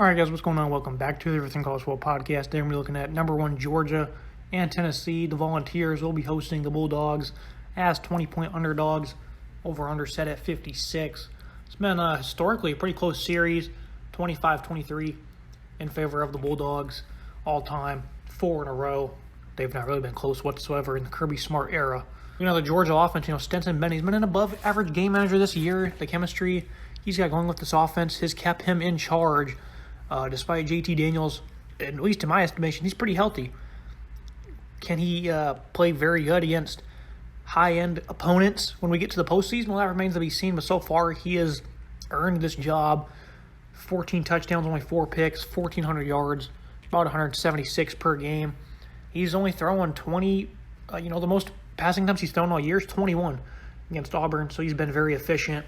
All right, guys, what's going on? Welcome back to the Everything College Football Podcast. Today we're going to be looking at number one Georgia and Tennessee. The Volunteers will be hosting the Bulldogs as 20-point underdogs. Over-under set at 56. It's been historically a pretty close series, 25-23 in favor of the Bulldogs all time, 4 in a row. They've not really been close whatsoever in the Kirby Smart era. The Georgia offense, Stetson Bennett, he's been an above-average game manager this year. The chemistry he's got going with this offense has kept him in charge. Despite JT Daniels, at least in my estimation, he's pretty healthy. Can he play very good against high-end opponents when we get to the postseason? Well, that remains to be seen, but so far he has earned this job. 14 touchdowns, only 4 picks, 1,400 yards, about 176 per game. He's only throwing 20, the most passing attempts he's thrown all year is 21 against Auburn, so he's been very efficient.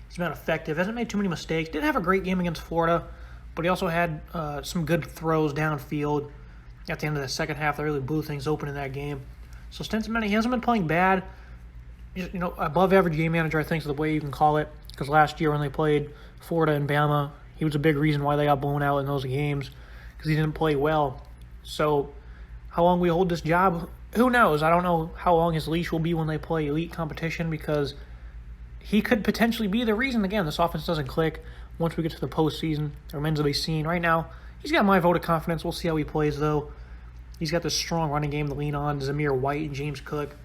He's been effective, hasn't made too many mistakes. Didn't have a great game against Florida, but he also had some good throws downfield at the end of the second half that really blew things open in that game. So Stetson Bennett, he hasn't been playing bad. Above average game manager, I think is the way you can call it. Because last year when they played Florida and Bama, he was a big reason why they got blown out in those games because he didn't play well. So how long we hold this job, who knows? I don't know how long his leash will be when they play elite competition because he could potentially be the reason, again, this offense doesn't click. Once we get to the postseason, it remains to be seen. Right now, he's got my vote of confidence. We'll see how he plays, though. He's got this strong running game to lean on. Zamir White and James Cook.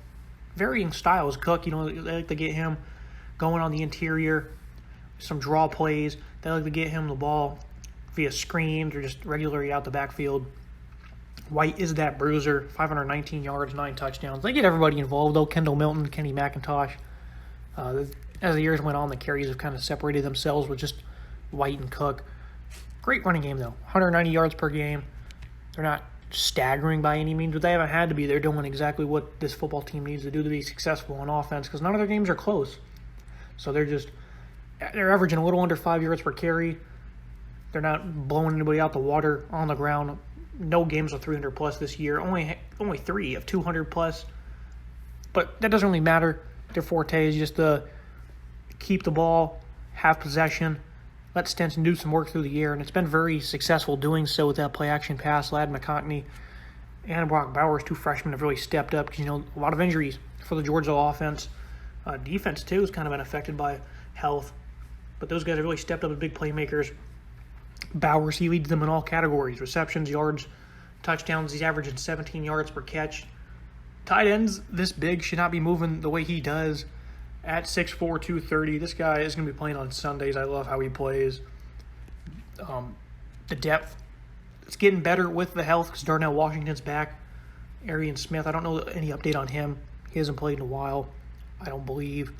Varying styles. Cook, they like to get him going on the interior. Some draw plays. They like to get him the ball via screens or just regularly out the backfield. White is that bruiser. 519 yards, 9 touchdowns. They get everybody involved, though. Kendall Milton, Kenny McIntosh. As the years went on, the carries have kind of separated themselves with just White and Cook. Great running game, though. 190 yards per game. They're not staggering by any means, but they haven't had to be. They're doing exactly what this football team needs to do to be successful on offense because none of their games are close. So they're averaging a little under 5 yards per carry. They're not blowing anybody out the water on the ground. No games are 300-plus this year. Only 3 of 200-plus. But that doesn't really matter. Their forte is just to keep the ball, have possession, let Stetson do some work through the air, and it's been very successful doing so with that play-action pass. Ladd McConkey and Brock Bowers, 2 freshmen, have really stepped up because, a lot of injuries for the Georgia offense. Defense, too, has kind of been affected by health, but those guys have really stepped up as big playmakers. Bowers, he leads them in all categories, receptions, yards, touchdowns. He's averaging 17 yards per catch. Tight ends this big should not be moving the way he does. At 6'4", 230, this guy is going to be playing on Sundays. I love how he plays. The depth, it's getting better with the health because Darnell Washington's back. Arian Smith, I don't know any update on him. He hasn't played in a while, I don't believe.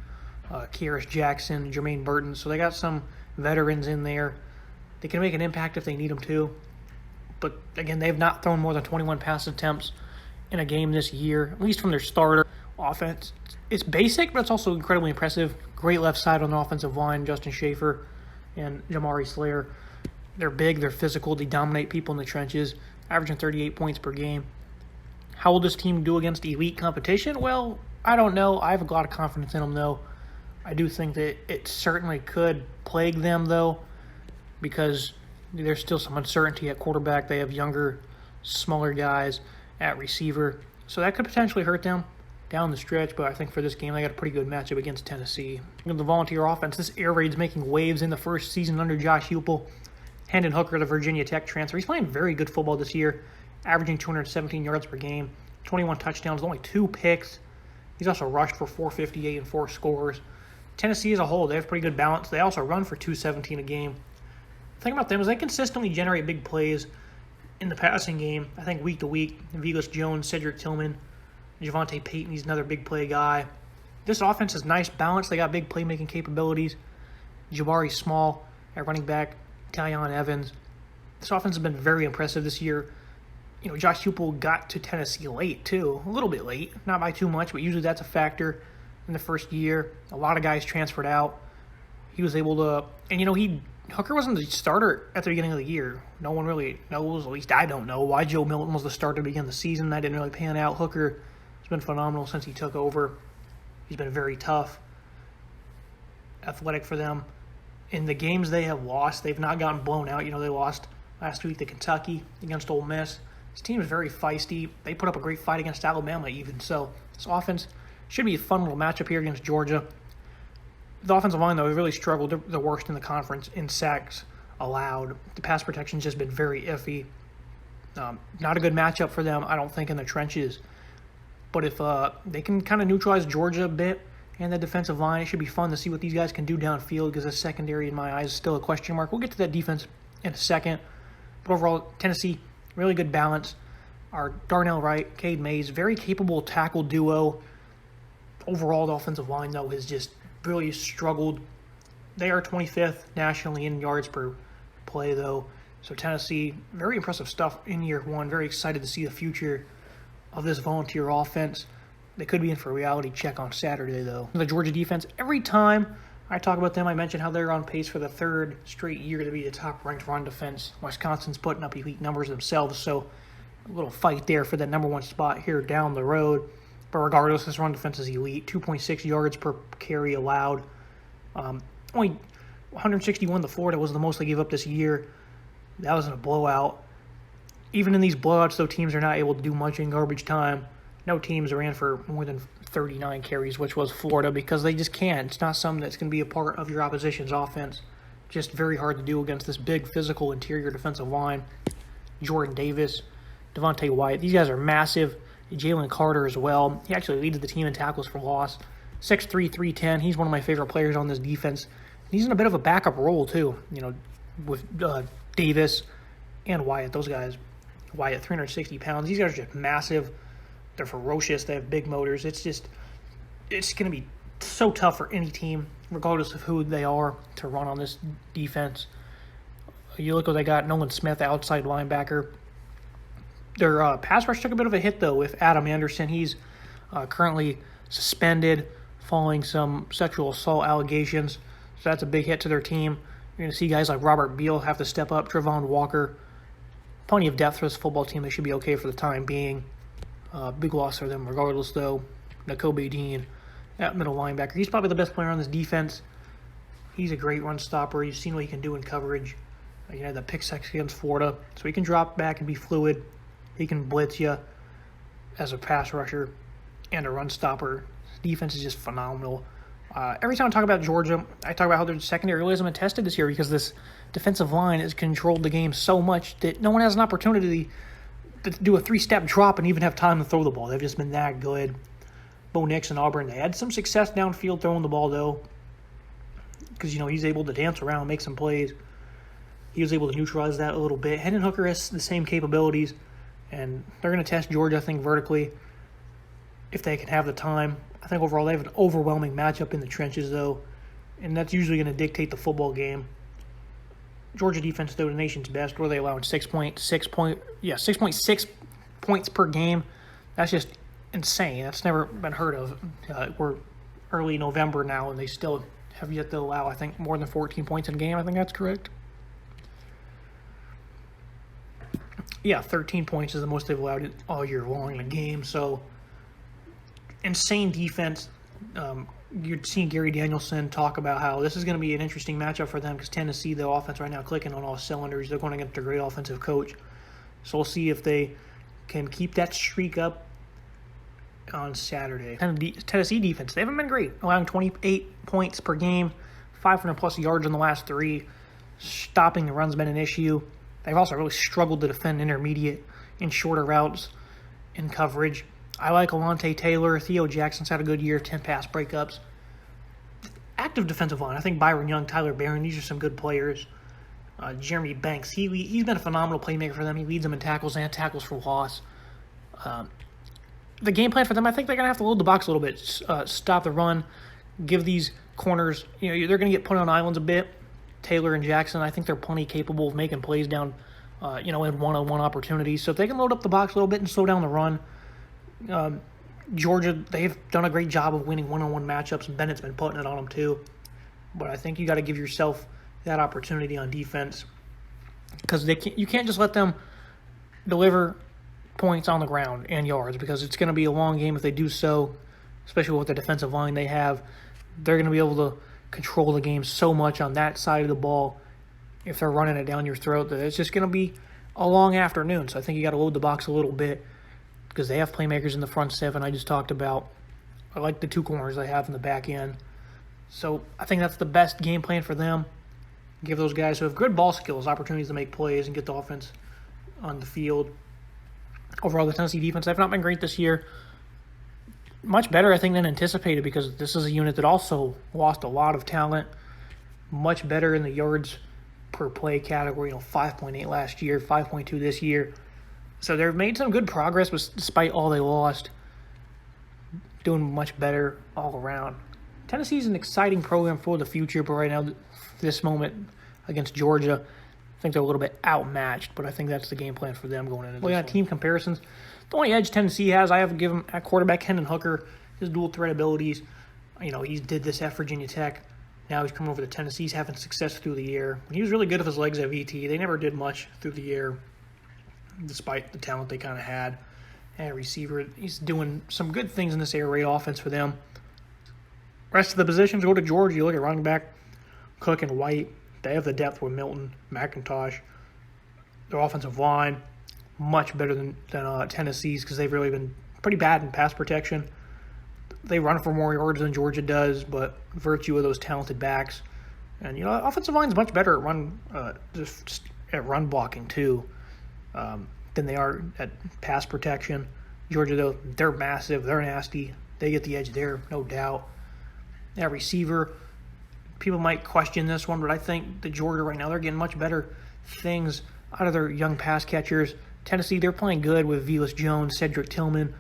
Kearis Jackson, Jermaine Burton. So they got some veterans in there. They can make an impact if they need them to. But, again, they have not thrown more than 21 pass attempts in a game this year, at least from their starter. Offense, it's basic, but it's also incredibly impressive. Great left side on the offensive line, Justin Schaefer and Jamari Slayer. They're big, they're physical, they dominate people in the trenches, averaging 38 points per game. How will this team do against elite competition? Well, I don't know. I have a lot of confidence in them, though. I do think that it certainly could plague them, though, because there's still some uncertainty at quarterback. They have younger, smaller guys at receiver, so that could potentially hurt them down the stretch, but I think for this game, they got a pretty good matchup against Tennessee. The Volunteer offense, this air raid's making waves in the first season under Josh Heupel. Hendon Hooker, the Virginia Tech transfer, he's playing very good football this year, averaging 217 yards per game, 21 touchdowns, only 2 picks. He's also rushed for 458 and 4 scores. Tennessee as a whole, they have pretty good balance. They also run for 217 a game. The thing about them is they consistently generate big plays in the passing game. I think week to week, Vegas Jones, Cedric Tillman, Javonte Payton, he's another big play guy. This offense is nice balance. They got big playmaking capabilities. Jabari Small at running back, Tyon Evans. This offense has been very impressive this year. Josh Heupel got to Tennessee late, too. A little bit late. Not by too much, but usually that's a factor in the first year. A lot of guys transferred out. He was able to – and, Hooker wasn't the starter at the beginning of the year. No one really knows, at least I don't know, why Joe Milton was the starter to begin the season. That didn't really pan out. Hooker has been phenomenal since he took over. He's been very tough, athletic for them. in the games they have lost, they've not gotten blown out. They lost last week to Kentucky against Ole Miss. This team is very feisty. They put up a great fight against Alabama even. So this offense should be a fun little matchup here against Georgia. The offensive line, though, has really struggled. They're the worst in the conference in sacks allowed. The pass protection's just been very iffy. Not a good matchup for them, I don't think, in the trenches. But if they can kind of neutralize Georgia a bit and the defensive line, it should be fun to see what these guys can do downfield because the secondary, in my eyes, is still a question mark. We'll get to that defense in a second. But overall, Tennessee, really good balance. Our Darnell Wright, Cade Mays, very capable tackle duo. Overall, the offensive line, though, has just really struggled. They are 25th nationally in yards per play, though. So Tennessee, very impressive stuff in year one. Very excited to see the future of this Volunteer offense. They could be in for a reality check on Saturday, though. The Georgia defense, every time I talk about them, I mention how they're on pace for the third straight year to be the top-ranked run defense. Wisconsin's putting up elite numbers themselves, so a little fight there for that number one spot here down the road. But regardless, this run defense is elite. 2.6 yards per carry allowed. Only 161 to Florida was the most they gave up this year. That was in a blowout. Even in these blowouts, though, teams are not able to do much in garbage time. No teams ran for more than 39 carries, which was Florida, because they just can't. It's not something that's going to be a part of your opposition's offense. Just very hard to do against this big physical interior defensive line. Jordan Davis, Devontae White, these guys are massive. Jalen Carter as well. He actually leads the team in tackles for loss. 6'3", 310. He's one of my favorite players on this defense. He's in a bit of a backup role, too, with Davis and Wyatt. Those guys, Wyatt, 360 pounds. These guys are just massive. They're ferocious. They have big motors. It's going to be so tough for any team, regardless of who they are, to run on this defense. You look what they got. Nolan Smith, outside linebacker. Their pass rush took a bit of a hit, though, with Adam Anderson. He's currently suspended following some sexual assault allegations. So that's a big hit to their team. You're going to see guys like Robert Beal have to step up, Trevon Walker. Plenty of depth for this football team. They should be okay for the time being. Big loss for them regardless, though. Nakobe Dean, that middle linebacker. He's probably the best player on this defense. He's a great run stopper. You've seen what he can do in coverage. The pick six against Florida. So he can drop back and be fluid. He can blitz you as a pass rusher and a run stopper. His defense is just phenomenal. Every time I talk about Georgia, I talk about how their secondary really hasn't been tested this year because this defensive line has controlled the game so much that no one has an opportunity to do a three-step drop and even have time to throw the ball. They've just been that good. Bo Nix and Auburn, they had some success downfield throwing the ball, though, because, he's able to dance around, make some plays. He was able to neutralize that a little bit. Hendon Hooker has the same capabilities, and they're going to test Georgia, I think, vertically if they can have the time. I think overall they have an overwhelming matchup in the trenches, though, and that's usually going to dictate the football game. Georgia defense, though, the nation's best. Where they allowing 6.6 points per game. That's just insane. That's never been heard of. We're early November now, and they still have yet to allow, I think, more than 14 points in a game. I think that's correct. 13 points is the most they've allowed all year long in a game. So, insane defense. You're seeing Gary Danielson talk about how this is going to be an interesting matchup for them because Tennessee, the offense right now, clicking on all cylinders. They're going against a great offensive coach. So we'll see if they can keep that streak up on Saturday. Tennessee defense, they haven't been great, allowing 28 points per game, 500-plus yards in the last three. Stopping the run's been an issue. They've also really struggled to defend intermediate and shorter routes in coverage. I like Alontae Taylor. Theo Jackson's had a good year, 10 pass breakups. Active defensive line. I think Byron Young, Tyler Barron, these are some good players. Jeremy Banks, he's been a phenomenal playmaker for them. He leads them in tackles and tackles for loss. The game plan for them, I think they're going to have to load the box a little bit, stop the run, give these corners, they're going to get put on islands a bit. Taylor and Jackson, I think they're plenty capable of making plays down, in one-on-one opportunities. So if they can load up the box a little bit and slow down the run, Georgia, they've done a great job of winning one-on-one matchups, and Bennett's been putting it on them too. But I think you got to give yourself that opportunity on defense because you can't just let them deliver points on the ground and yards because it's going to be a long game if they do so, especially with the defensive line they have. They're going to be able to control the game so much on that side of the ball if they're running it down your throat that it's just going to be a long afternoon. So I think you got to load the box a little bit because they have playmakers in the front seven I just talked about. I like the two corners they have in the back end. So I think that's the best game plan for them. Give those guys who have good ball skills opportunities to make plays and get the offense on the field. Overall, the Tennessee defense have not been great this year. Much better, I think, than anticipated because this is a unit that also lost a lot of talent. Much better in the yards per play category, 5.8 last year, 5.2 this year. So they've made some good progress despite all they lost. Doing much better all around. Tennessee's an exciting program for the future, but right now, this moment against Georgia, I think they're a little bit outmatched, but I think that's the game plan for them going into this one. Team comparisons. The only edge Tennessee has, I have to give them at quarterback, Hendon Hooker, his dual threat abilities. He did this at Virginia Tech. Now he's coming over to Tennessee. He's having success through the air. He was really good with his legs at VT. They never did much through the air, despite the talent they kind of had. And receiver, he's doing some good things in this air raid offense for them. Rest of the positions go to Georgia. You look at running back, Cook and White. They have the depth with Milton, McIntosh. Their offensive line, much better than Tennessee's because they've really been pretty bad in pass protection. They run for more yards than Georgia does, but virtue of those talented backs. And, offensive line's much better at run blocking, too, than they are at pass protection. Georgia, though, they're massive. They're nasty. They get the edge there, no doubt. At receiver, people might question this one, but I think the Georgia right now, they're getting much better things out of their young pass catchers. Tennessee, they're playing good with Velus Jones, Cedric Tillman.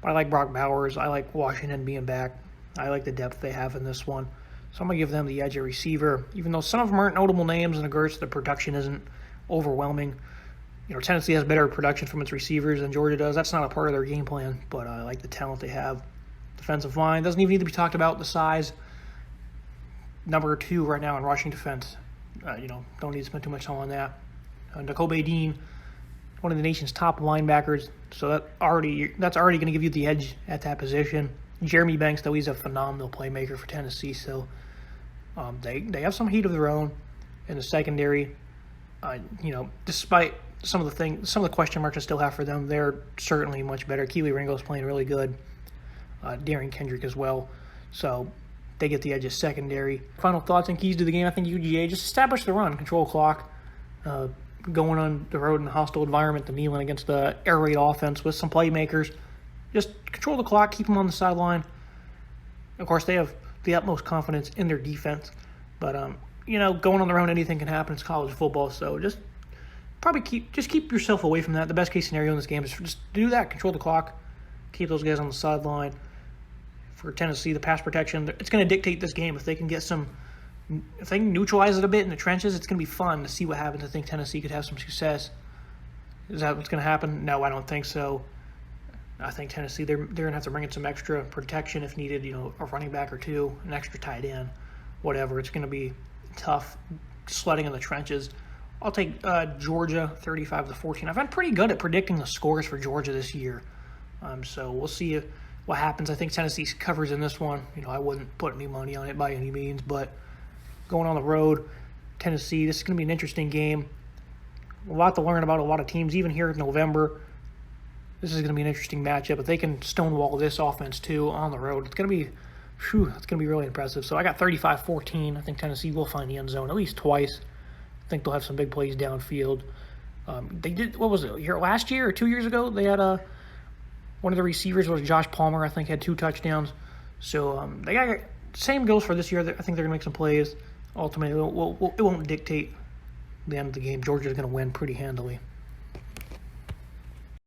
I like Brock Bowers. I like Washington being back. I like the depth they have in this one. So I'm going to give them the edge at receiver. Even though some of them aren't notable names in the Gertz, the production isn't overwhelming. Tennessee has better production from its receivers than Georgia does. That's not a part of their game plan, but I like the talent they have. Defensive line doesn't even need to be talked about. The size, number 2 right now in rushing defense. Don't need to spend too much time on that. Nakobe Dean, one of the nation's top linebackers, so that's already going to give you the edge at that position. Jeremy Banks, though, he's a phenomenal playmaker for Tennessee, so they have some heat of their own in the secondary. Despite some of the question marks I still have for them, they're certainly much better. Keely Ringo's playing really good. Darian Kendrick as well. So they get the edge of secondary. Final thoughts and keys to the game. I think UGA just establish the run, control clock, going on the road in a hostile environment, the kneeling against the air raid offense with some playmakers. Just control the clock, keep them on the sideline. Of course, they have the utmost confidence in their defense. But, going on the road, anything can happen. It's college football, so just keep yourself away from that. The best case scenario in this game is just do that, control the clock, keep those guys on the sideline. For Tennessee, the pass protection, it's going to dictate this game. If they can neutralize it a bit in the trenches, it's going to be fun to see what happens. I think Tennessee could have some success. Is that what's going to happen? No, I don't think so. I think Tennessee, they're going to have to bring in some extra protection if needed, a running back or two, an extra tight end, whatever. It's going to be tough sledding in the trenches. I'll take Georgia 35-14. I've been pretty good at predicting the scores for Georgia this year. So we'll see what happens. I think Tennessee covers in this one. I wouldn't put any money on it by any means, but going on the road, Tennessee, this is going to be an interesting game. A lot to learn about a lot of teams, even here in November. This is going to be an interesting matchup. If they can stonewall this offense, too, on the road, it's going to be really impressive. So I got 35-14. I think Tennessee will find the end zone at least twice. I think they'll have some big plays downfield. They did, what was it, last year or 2 years ago? They had one of the receivers was Josh Palmer, I think, had 2 touchdowns. So they got same goes for this year. I think they're going to make some plays. Ultimately, it won't dictate the end of the game. Georgia's going to win pretty handily.